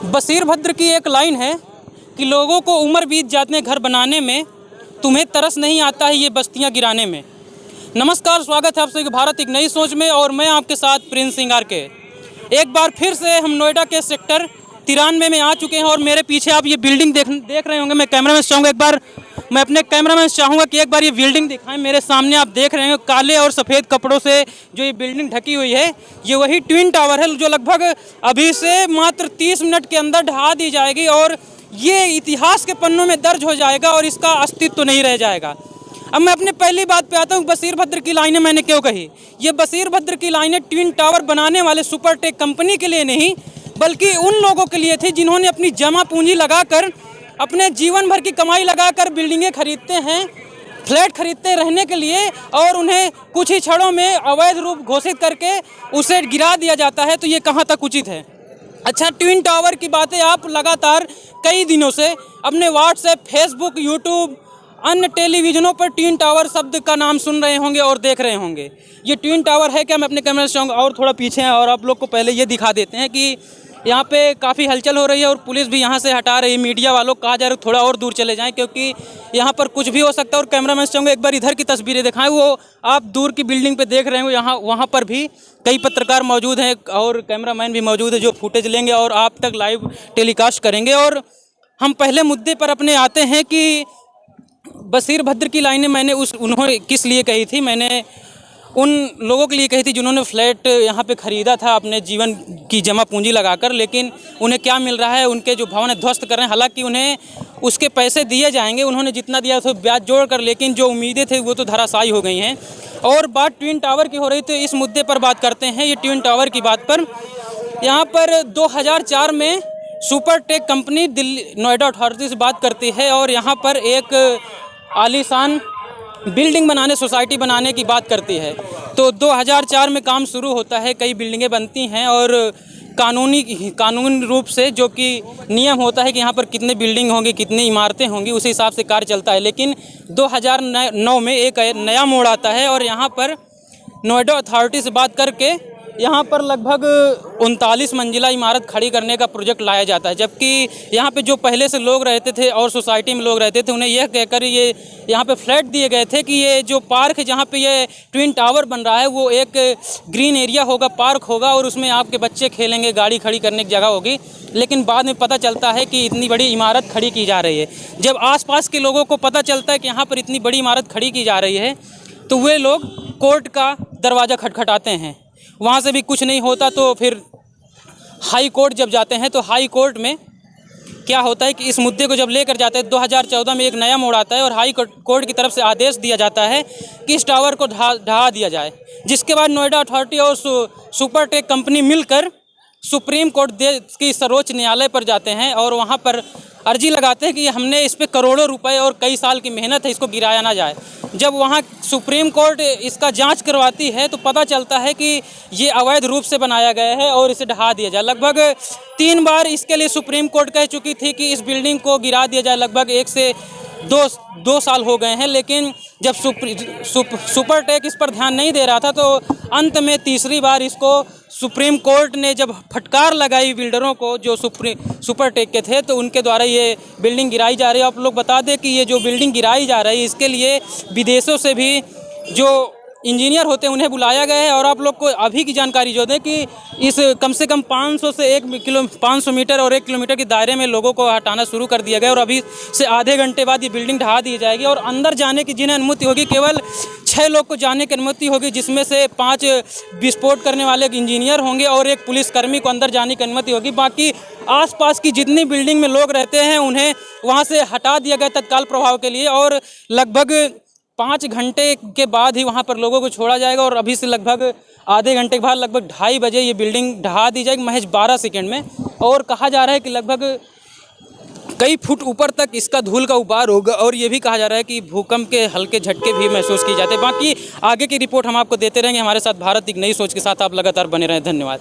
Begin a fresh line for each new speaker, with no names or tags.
बशीर भद्र की एक लाइन है कि लोगों को उम्र बीत जाते घर बनाने में, तुम्हें तरस नहीं आता है ये बस्तियां गिराने में। नमस्कार, स्वागत है आप सभी भारत एक नई सोच में और मैं आपके साथ प्रिंस सिंगार के। एक बार फिर से हम नोएडा के सेक्टर 93 में आ चुके हैं और मेरे पीछे आप ये बिल्डिंग देख रहे होंगे। मैं कैमरामैन चाहूँगा कि एक बार ये बिल्डिंग दिखाएं। मेरे सामने आप देख रहे हैं काले और सफ़ेद कपड़ों से जो ये बिल्डिंग ढकी हुई है, ये वही ट्विन टावर है जो लगभग अभी से मात्र 30 मिनट के अंदर ढहा दी जाएगी और ये इतिहास के पन्नों में दर्ज हो जाएगा और इसका अस्तित्व नहीं रह जाएगा। अब मैं अपने पहली बात पे आता हूँ, बशीर भद्र की लाइनें मैंने क्यों कही। ये बशीर भद्र की लाइनें ट्विन टावर बनाने वाले सुपरटेक कंपनी के लिए नहीं, बल्कि उन लोगों के लिए थी जिन्होंने अपनी जमा पूंजी लगाकर, अपने जीवन भर की कमाई लगाकर बिल्डिंगें खरीदते हैं, फ्लैट खरीदते रहने के लिए, और उन्हें कुछ ही क्षणों में अवैध रूप घोषित करके उसे गिरा दिया जाता है। तो ये कहाँ तक उचित है। अच्छा, ट्विन टावर की बातें आप लगातार कई दिनों से अपने व्हाट्सएप, फेसबुक, यूट्यूब, अन्य टेलीविजनों पर ट्विन टावर शब्द का नाम सुन रहे होंगे और देख रहे होंगे। ये ट्विन टावर है क्या? मैं अपने कैमरे से चाहूँगा और थोड़ा पीछे हैं और आप लोग को पहले ये दिखा देते हैं कि यहाँ पे काफ़ी हलचल हो रही है और पुलिस भी यहाँ से हटा रही है। मीडिया वालों को कहा जा रहा है थोड़ा और दूर चले जाएं क्योंकि यहाँ पर कुछ भी हो सकता है। और कैमरामैन से चाहूँगा एक बार इधर की तस्वीरें दिखाएं। वो आप दूर की बिल्डिंग पे देख रहे हो, वहाँ पर भी कई पत्रकार मौजूद हैं और कैमरामैन भी मौजूद है जो फुटेज लेंगे और आप तक लाइव टेलीकास्ट करेंगे। और हम पहले मुद्दे पर अपने आते हैं कि बशीर भद्र की लाइनें मैंने उन्होंने किस लिए कही थी। मैंने उन लोगों के लिए कही थी जिन्होंने फ्लैट यहाँ पे ख़रीदा था अपने जीवन की जमा पूंजी लगाकर, लेकिन उन्हें क्या मिल रहा है, उनके जो भवन है ध्वस्त कर रहे हैं। हालांकि उन्हें उसके पैसे दिए जाएंगे, उन्होंने जितना दिया था ब्याज जोड़कर, लेकिन जो उम्मीदें थी वो तो धराशायी हो गई हैं। और बात ट्विन टावर की हो रही, तो इस मुद्दे पर बात करते हैं। ये ट्विन टावर की बात पर यहाँ पर 2004 में Supertech company Delhi Noida authority से बात करती है और यहाँ पर एक आलीशान बिल्डिंग बनाने, सोसाइटी बनाने की बात करती है। तो 2004 में काम शुरू होता है, कई बिल्डिंगें बनती हैं और कानून रूप से जो कि नियम होता है कि यहाँ पर कितने बिल्डिंग होंगे, कितनी इमारतें होंगी, उसी हिसाब से कार्य चलता है। लेकिन 2009 में एक नया मोड़ आता है और यहाँ पर नोएडा अथॉरिटी से बात करके यहाँ पर लगभग 39 मंजिला इमारत खड़ी करने का प्रोजेक्ट लाया जाता है। जबकि यहाँ पे जो पहले से लोग रहते थे और सोसाइटी में लोग रहते थे, उन्हें यह कहकर ये यहाँ पे फ्लैट दिए गए थे कि ये जो पार्क है जहाँ पे ये ट्विन टावर बन रहा है वो एक ग्रीन एरिया होगा, पार्क होगा और उसमें आपके बच्चे खेलेंगे, गाड़ी खड़ी करने की जगह होगी। लेकिन बाद में पता चलता है कि इतनी बड़ी इमारत खड़ी की जा रही है। जब आसपास के लोगों को पता चलता है कि यहाँ पर इतनी बड़ी इमारत खड़ी की जा रही है, तो वे लोग कोर्ट का दरवाज़ा खटखटाते हैं। वहाँ से भी कुछ नहीं होता तो फिर हाई कोर्ट जब जाते हैं, तो हाई कोर्ट में क्या होता है कि इस मुद्दे को जब लेकर जाते हैं, 2014 में एक नया मोड़ आता है और हाई कोर्ट की तरफ से आदेश दिया जाता है कि इस टावर को ढहा दिया जाए। जिसके बाद नोएडा अथॉरिटी और सुपरटेक कंपनी मिलकर सुप्रीम कोर्ट देश की सर्वोच्च न्यायालय पर जाते हैं और वहाँ पर अर्जी लगाते हैं कि हमने इस पे करोड़ों रुपए और कई साल की मेहनत है, इसको गिराया ना जाए। जब वहाँ सुप्रीम कोर्ट इसका जांच करवाती है तो पता चलता है कि ये अवैध रूप से बनाया गया है और इसे ढहा दिया जाए। लगभग 3 बार इसके लिए सुप्रीम कोर्ट कह चुकी थी कि इस बिल्डिंग को गिरा दिया जाए। लगभग 1 से 2 साल हो गए हैं, लेकिन जब सुपरटेक इस पर ध्यान नहीं दे रहा था, तो अंत में तीसरी बार इसको सुप्रीम कोर्ट ने जब फटकार लगाई बिल्डरों को जो सुपरटेक के थे, तो उनके द्वारा ये बिल्डिंग गिराई जा रही है। आप लोग बता दें कि ये जो बिल्डिंग गिराई जा रही है, इसके लिए विदेशों से भी जो इंजीनियर होते हैं उन्हें बुलाया गया है। और आप लोग को अभी की जानकारी जो दें कि इस कम से कम 500 मीटर और 1 किलोमीटर के दायरे में लोगों को हटाना शुरू कर दिया गया और अभी से आधे घंटे बाद ये बिल्डिंग ढहा दी जाएगी। और अंदर जाने की जिन्हें अनुमति होगी, केवल 6 लोग को जाने की अनुमति होगी, जिसमें से 5 विस्फोट करने वाले इंजीनियर होंगे और एक पुलिसकर्मी को अंदर जाने की अनुमति होगी। बाकी आसपास की जितनी बिल्डिंग में लोग रहते हैं उन्हें वहाँ से हटा दिया गया तत्काल प्रभाव के लिए और लगभग 5 घंटे के बाद ही वहाँ पर लोगों को छोड़ा जाएगा। और अभी से लगभग आधे घंटे के बाद लगभग 2:30 बजे ये बिल्डिंग ढहा दी जाएगी महज 12 सेकेंड में। और कहा जा रहा है कि लगभग कई फुट ऊपर तक इसका धूल का उबार होगा और ये भी कहा जा रहा है कि भूकंप के हल्के झटके भी महसूस किए जाते हैं। बाकी आगे की रिपोर्ट हम आपको देते रहेंगे। हमारे साथ भारत एक नई सोच के साथ आप लगातार बने रहें। धन्यवाद।